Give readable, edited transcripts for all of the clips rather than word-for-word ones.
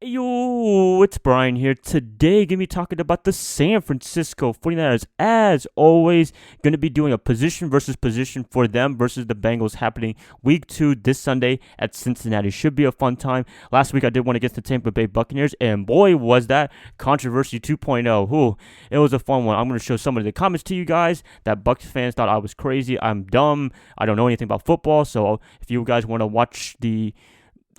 Yo, it's Brian here. Today, gonna be talking about the San Francisco 49ers. As always, gonna be doing a position versus position for them versus the Bengals happening week 2 this Sunday at Cincinnati. Should be a fun time. Last week, I did one against the Tampa Bay Buccaneers, and boy, was that controversy 2.0. Ooh, it was a fun one. I'm gonna show some of the comments to you guys that Bucs fans thought I was crazy. I'm dumb. I don't know anything about football, so if you guys want to watch the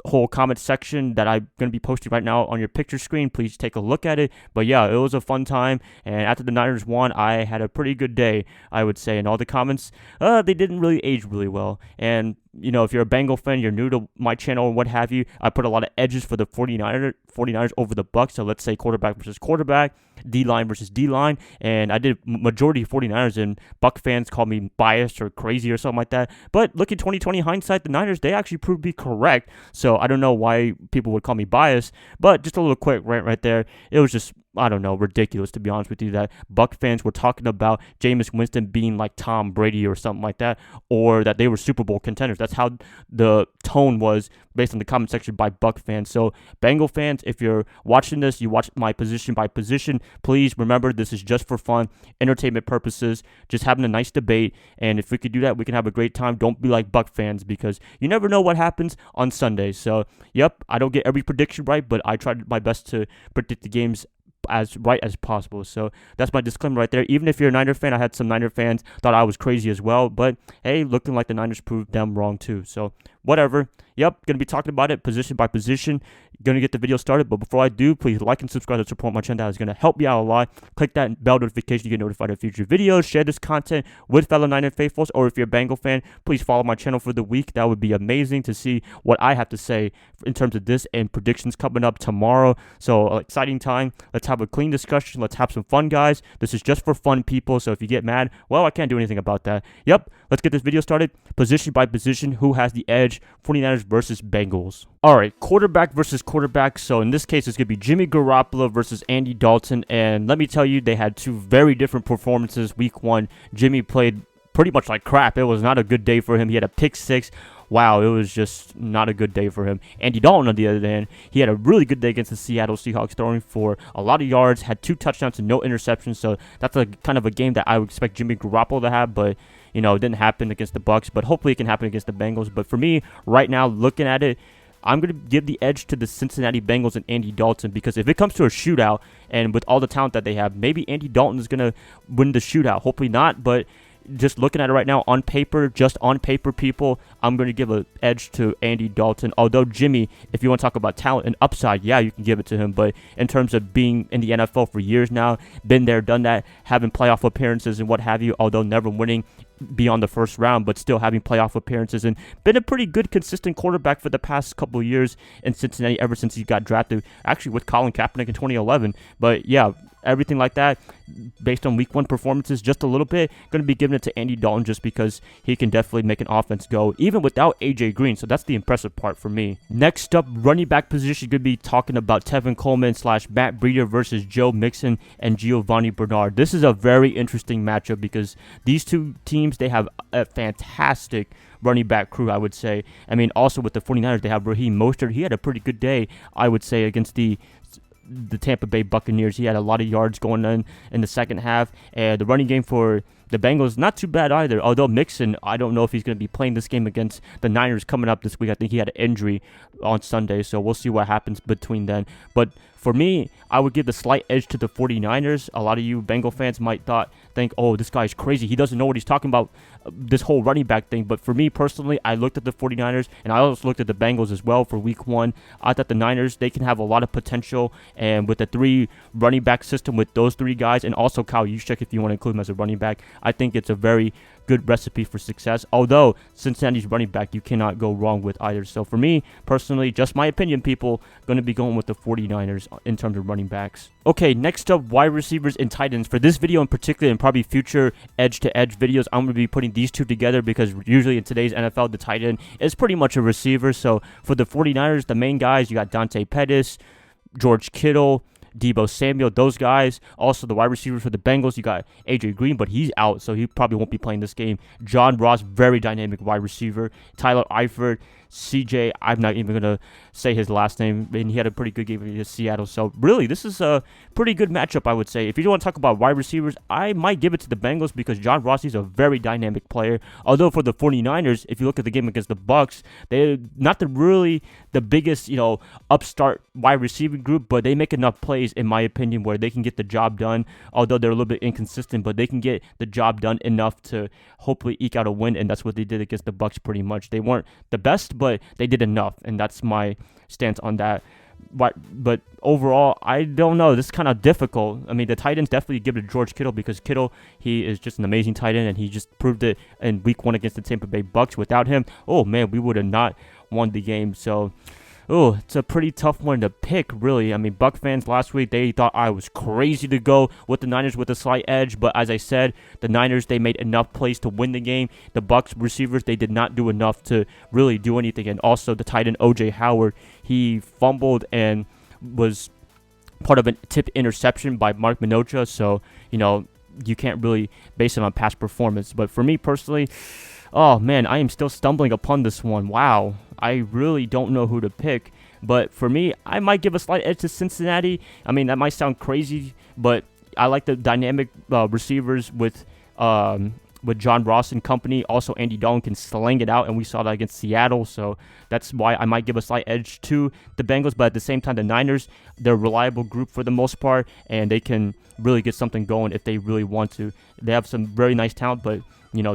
whole comment section that I'm going to be posting right now on your picture screen, please take a look at it. But yeah, it was a fun time, and after the Niners won, I had a pretty good day, I would say. And all the comments, they didn't really age really well. And you know, if you're a Bengal fan, you're new to my channel or what have you, I put a lot of edges for the 49ers over the Bucs. So let's say quarterback versus quarterback, D-line versus D-line, and I did majority 49ers, and Buck fans call me biased or crazy or something like that. But look at 2020 hindsight, the Niners, they actually proved to be correct. So I don't know why people would call me biased, but just a little quick rant right there. It was just, I don't know, ridiculous, to be honest with you, that Buck fans were talking about Jameis Winston being like Tom Brady or something like that, or that they were Super Bowl contenders. That's how the tone was based on the comment section by Buck fans. So Bengal fans, if you're watching this, you watch my position by position, please remember this is just for fun, entertainment purposes, just having a nice debate. And if we could do that, we can have a great time. Don't be like Buck fans, because you never know what happens on Sundays. So, yep, I don't get every prediction right, but I tried my best to predict the games as right as possible. So that's my disclaimer right there. Even if you're a Niner fan, I had some Niner fans thought I was crazy as well, but hey, looking like the Niners proved them wrong too. So whatever. Yep, gonna be talking about it position by position. Gonna get the video started, but before I do, please like and subscribe to support my channel. That is gonna help me out a lot. Click that bell notification to get notified of future videos. Share this content with fellow Niner faithfuls, or if you're a Bengal fan, please follow my channel for the week. That would be amazing to see what I have to say in terms of this and predictions coming up tomorrow. So exciting time. Let's have a clean discussion. Let's have some fun, guys. This is just for fun, people. So if you get mad, well, I can't do anything about that. Yep, let's get this video started. Position by position, who has the edge? 49ers versus Bengals. All right, quarterback versus quarterback. So in this case, it's going to be Jimmy Garoppolo versus Andy Dalton. And let me tell you, they had two very different performances week 1. Jimmy played pretty much like crap. It was not a good day for him. He had a pick 6. Wow, it was just not a good day for him. Andy Dalton, on the other hand, he had a really good day against the Seattle Seahawks, throwing for a lot of yards, had 2 touchdowns and no interceptions. So that's a kind of a game that I would expect Jimmy Garoppolo to have, but you know, it didn't happen against the Bucs. But hopefully it can happen against the Bengals. But for me, right now, looking at it, I'm going to give the edge to the Cincinnati Bengals and Andy Dalton, because if it comes to a shootout, and with all the talent that they have, maybe Andy Dalton is going to win the shootout. Hopefully not, but just looking at it right now on paper, just on paper, people, I'm going to give an edge to Andy Dalton. Although Jimmy, if you want to talk about talent and upside, yeah, you can give it to him. But in terms of being in the NFL for years now, been there, done that, having playoff appearances and what have you, although never winning beyond the first round, but still having playoff appearances and been a pretty good, consistent quarterback for the past couple of years in Cincinnati ever since he got drafted, actually with Colin Kaepernick in 2011. But yeah, everything like that, based on week 1 performances, just a little bit, going to be giving it to Andy Dalton just because he can definitely make an offense go, even without AJ Green. So that's the impressive part for me. Next up, running back position, going to be talking about Tevin Coleman / Matt Breida versus Joe Mixon and Giovanni Bernard. This is a very interesting matchup because these two teams, they have a fantastic running back crew, I would say. I mean, also with the 49ers, they have Raheem Mostert. He had a pretty good day, I would say, against the Tampa Bay Buccaneers. He had a lot of yards going in the second half, and the running game for the Bengals, not too bad either. Although Mixon, I don't know if he's going to be playing this game against the Niners coming up this week. I think he had an injury on Sunday, so we'll see what happens between then. But for me, I would give the slight edge to the 49ers. A lot of you Bengal fans might think, oh, this guy's crazy. He doesn't know what he's talking about, this whole running back thing. But for me personally, I looked at the 49ers, and I also looked at the Bengals as well for week 1. I thought the Niners, they can have a lot of potential. And with the 3 running back system with those 3 guys, and also Kyle Juszczyk, if you want to include him as a running back, I think it's a very good recipe for success. Although Cincinnati's running back, you cannot go wrong with either. So for me personally, just my opinion, people, going to be going with the 49ers in terms of running backs. Okay, next up, wide receivers and tight ends. For this video in particular, and probably future edge-to-edge videos, I'm going to be putting these two together because usually in today's NFL, the tight end is pretty much a receiver. So for the 49ers, the main guys, you got Dante Pettis, George Kittle, Deebo Samuel, those guys. Also, the wide receivers for the Bengals, you got AJ Green, but he's out, so he probably won't be playing this game. John Ross, very dynamic wide receiver. Tyler Eifert, CJ, I'm not even going to say his last name, and he had a pretty good game against Seattle. So, really, this is a pretty good matchup, I would say. If you don't want to talk about wide receivers, I might give it to the Bengals because John Rossi's a very dynamic player. Although for the 49ers, if you look at the game against the Bucs, they're not really the biggest, upstart wide receiving group, but they make enough plays, in my opinion, where they can get the job done. Although they're a little bit inconsistent, but they can get the job done enough to hopefully eke out a win, and that's what they did against the Bucs pretty much. They weren't the best, but they did enough, and that's my stance on that. But overall, I don't know. This is kind of difficult. I mean, the tight ends definitely give it to George Kittle because Kittle, he is just an amazing tight end, and he just proved it in Week 1 against the Tampa Bay Bucks. Without him, oh man, we would have not won the game. So, it's a pretty tough one to pick, really. I mean, Buck fans last week, they thought I was crazy to go with the Niners with a slight edge. But as I said, the Niners, they made enough plays to win the game. The Bucks receivers, they did not do enough to really do anything. And also the tight end, O.J. Howard, he fumbled and was part of a tipped interception by Mark Minocha. So, you can't really base it on past performance. But for me personally, oh man, I am still stumbling upon this one. Wow. I really don't know who to pick. But for me, I might give a slight edge to Cincinnati. I mean, that might sound crazy, but I like the dynamic receivers with John Ross and company. Also, Andy Dalton can sling it out, and we saw that against Seattle. So that's why I might give a slight edge to the Bengals. But at the same time, the Niners, they're a reliable group for the most part, and they can really get something going if they really want to. They have some very nice talent, but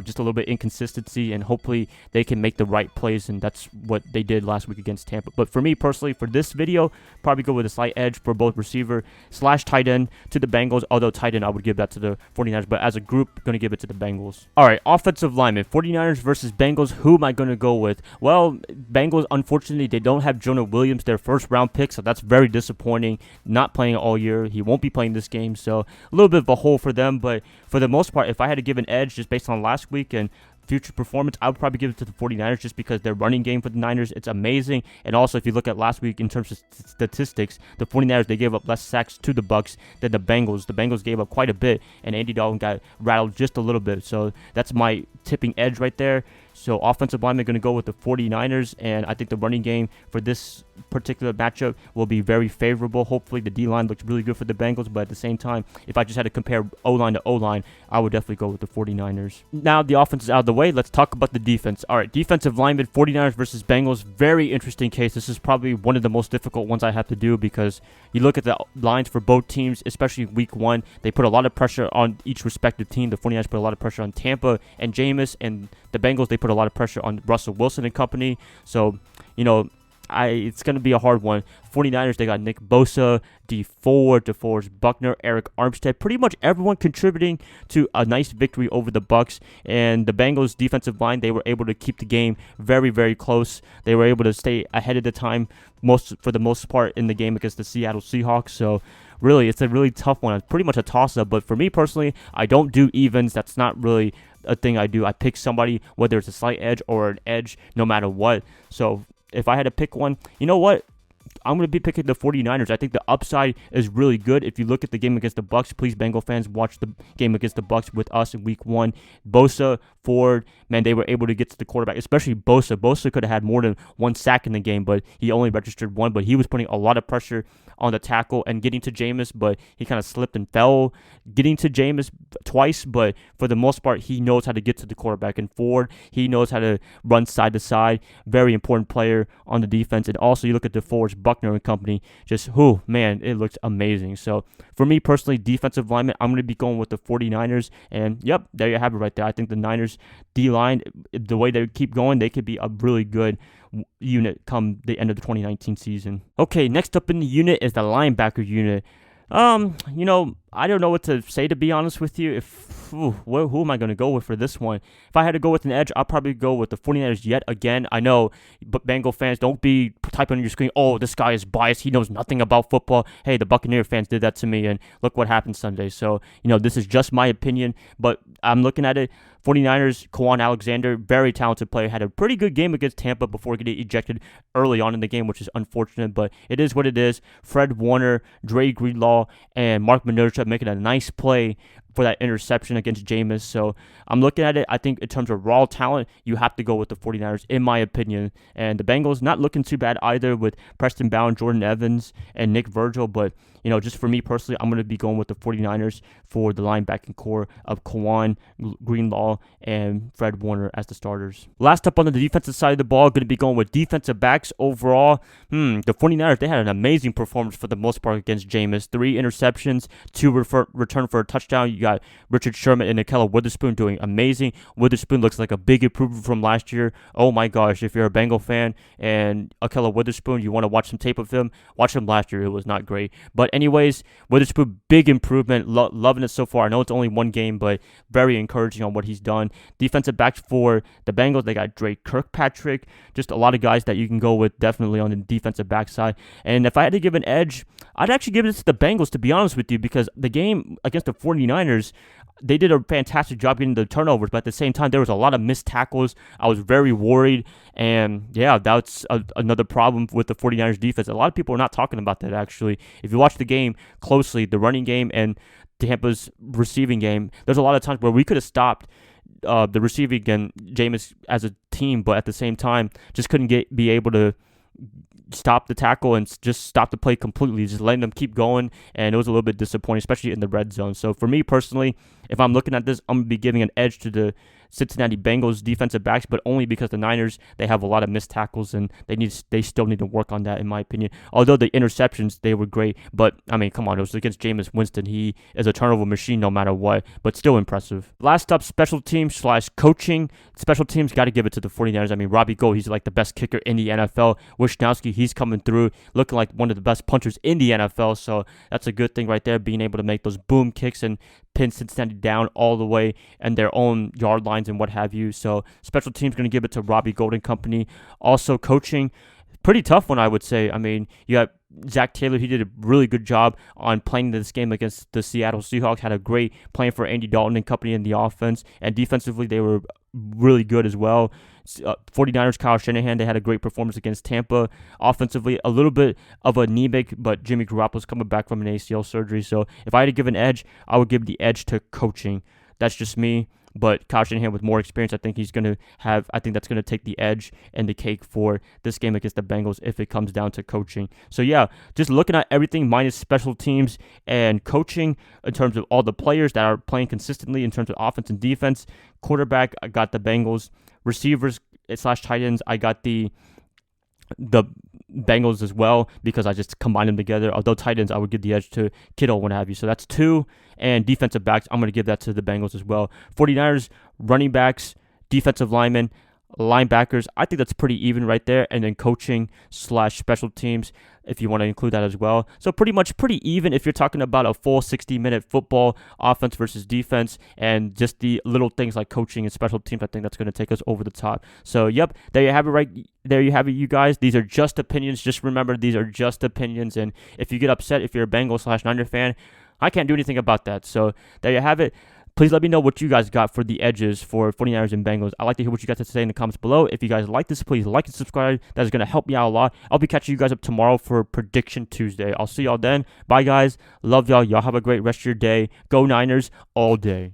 just a little bit inconsistency, and hopefully they can make the right plays, and that's what they did last week against Tampa. But for me personally, for this video, probably go with a slight edge for both receiver / tight end to the Bengals, although tight end I would give that to the 49ers, but as a group, going to give it to the Bengals. All right, offensive lineman, 49ers versus Bengals. Who am I going to go with? Well, Bengals, unfortunately, they don't have Jonah Williams, their first-round pick, so that's very disappointing. Not playing all year. He won't be playing this game, so a little bit of a hole for them, but for the most part, if I had to give an edge just based on last week and future performance, I would probably give it to the 49ers just because their running game for the Niners, it's amazing. And also, if you look at last week in terms of statistics, the 49ers, they gave up less sacks to the Bucs than the Bengals. The Bengals gave up quite a bit, and Andy Dalton got rattled just a little bit. So that's my tipping edge right there. So offensive linemen going to go with the 49ers, and I think the running game for this particular matchup will be very favorable. Hopefully the D-line looks really good for the Bengals, but at the same time, if I just had to compare O-line to O-line, I would definitely go with the 49ers. Now the offense is out of the way, let's talk about the defense. All right, defensive linemen, 49ers versus Bengals, very interesting case. This is probably one of the most difficult ones I have to do because you look at the lines for both teams, especially Week 1, they put a lot of pressure on each respective team. The 49ers put a lot of pressure on Tampa and Jameis, and the Bengals, they put a lot of pressure on Russell Wilson and company. So, it's going to be a hard one. 49ers, they got Nick Bosa, D Ford, DeForest Buckner, Eric Armstead, pretty much everyone contributing to a nice victory over the Bucs. And the Bengals defensive line, they were able to keep the game very, very close. They were able to stay ahead of the time for the most part in the game against the Seattle Seahawks. So really, it's a really tough one. It's pretty much a toss-up. But for me personally, I don't do evens. That's not really a thing I do. I pick somebody, whether it's a slight edge or an edge, no matter what. So if I had to pick one, you know what? I'm going to be picking the 49ers. I think the upside is really good. If you look at the game against the Bucs, please, Bengal fans, watch the game against the Bucs with us in Week 1. Bosa, Ford, man, they were able to get to the quarterback, especially Bosa. Bosa could have had more than one sack in the game, but he only registered one. But he was putting a lot of pressure on the tackle and getting to Jameis, but he kind of slipped and fell getting to Jameis twice. But for the most part, he knows how to get to the quarterback. And Ford, he knows how to run side to side. Very important player on the defense. And also, you look at DeForest Buckner and company, just, man, it looks amazing. So for me personally, defensive lineman, I'm going to be going with the 49ers. And yep, there you have it right there. I think the Niners D-line, the way they keep going, they could be a really good unit come the end of the 2019 season. Okay, next up in the unit is the linebacker unit. I don't know what to say, to be honest with you. Who am I going to go with for this one? If I had to go with an edge, I'll probably go with the 49ers yet again. I know, but Bengal fans, don't be typing on your screen, oh, this guy is biased. He knows nothing about football. Hey, the Buccaneer fans did that to me, and look what happened Sunday. So, this is just my opinion, but I'm looking at it. 49ers, Quan Alexander, very talented player, had a pretty good game against Tampa before getting ejected early on in the game, which is unfortunate, but it is what it is. Fred Warner, Dre Greenlaw, and Mark Minocha making a nice play for that interception against Jameis. So I'm looking at it. I think in terms of raw talent, you have to go with the 49ers, in my opinion. And the Bengals not looking too bad either with Preston Bound, Jordan Evans, and Nick Virgil. But, just for me personally, I'm going to be going with the 49ers for the linebacking core of Kwan, Greenlaw, and Fred Warner as the starters. Last up on the defensive side of the ball, going to be going with defensive backs overall. The 49ers, they had an amazing performance for the most part against Jameis. 3 interceptions, 2 return for a touchdown. You got Richard Sherman and Nickella Witherspoon doing amazing. Witherspoon looks like a big improvement from last year. Oh my gosh, if you're a Bengal fan and Nickella Witherspoon, you want to watch some tape of him, watch him last year. It was not great. But anyways, Witherspoon, big improvement. Loving it so far. I know it's only one game, but very encouraging on what he's done. Defensive backs for the Bengals, they got Drake Kirkpatrick. Just a lot of guys that you can go with definitely on the defensive back side. And if I had to give an edge, I'd actually give it to the Bengals, to be honest with you, because the game against the 49ers, they did a fantastic job getting the turnovers, but at the same time, there was a lot of missed tackles. I was very worried, and yeah, that's another problem with the 49ers defense. A lot of people are not talking about that, actually. If you watch the game closely, the running game and Tampa's receiving game, there's a lot of times where we could have stopped the receiving and Jameis as a team, but at the same time, just couldn't be able to stop the tackle and just stop the play completely, just letting them keep going, and it was a little bit disappointing, especially in the red zone. So for me personally, if I'm looking at this, I'm going to be giving an edge to the Cincinnati Bengals defensive backs, but only because the Niners, they have a lot of missed tackles, and they still need to work on that, in my opinion. Although the interceptions, they were great, but I mean, come on, it was against Jameis Winston. He is a turnover machine no matter what, but still impressive. Last up, special teams / coaching. Special teams, got to give it to the 49ers. I mean, Robbie Gould, he's like the best kicker in the NFL. Wishnowski, he's coming through, looking like one of the best punchers in the NFL, so that's a good thing right there, being able to make those boom kicks and pin Cincinnati down all the way and their own yard lines and what have you. So special teams going to give it to Robbie Gould and company. Also coaching, pretty tough one, I would say. I mean, you got Zac Taylor. He did a really good job on playing this game against the Seattle Seahawks. Had a great plan for Andy Dalton and company in the offense, and defensively they were really good as well. 49ers, Kyle Shanahan, they had a great performance against Tampa. Offensively, a little bit of anemic, but Jimmy Garoppolo's coming back from an ACL surgery. So if I had to give an edge, I would give the edge to coaching. That's just me. But Kyle Shanahan with more experience, I think that's going to take the edge and the cake for this game against the Bengals if it comes down to coaching. So yeah, just looking at everything minus special teams and coaching in terms of all the players that are playing consistently in terms of offense and defense. Quarterback, I got the Bengals. Receivers / tight ends, I got the Bengals as well, because I just combined them together. Although tight ends, I would give the edge to Kittle, what have you. So that's 2. And defensive backs, I'm going to give that to the Bengals as well. 49ers, running backs, defensive linemen, linebackers, I think that's pretty even right there. And then coaching / special teams, if you want to include that as well. So pretty even if you're talking about a full 60-minute football, offense versus defense, and just the little things like coaching and special teams. I think that's going to take us over the top. So yep, there you have it right there. You have it, you guys. These are just opinions. Just remember, these are just opinions. And if you get upset, if you're a Bengals / Niner fan, I can't do anything about that. So there you have it. Please let me know what you guys got for the edges for 49ers and Bengals. I'd like to hear what you guys have to say in the comments below. If you guys like this, please like and subscribe. That is going to help me out a lot. I'll be catching you guys up tomorrow for Prediction Tuesday. I'll see y'all then. Bye, guys. Love y'all. Y'all have a great rest of your day. Go Niners all day.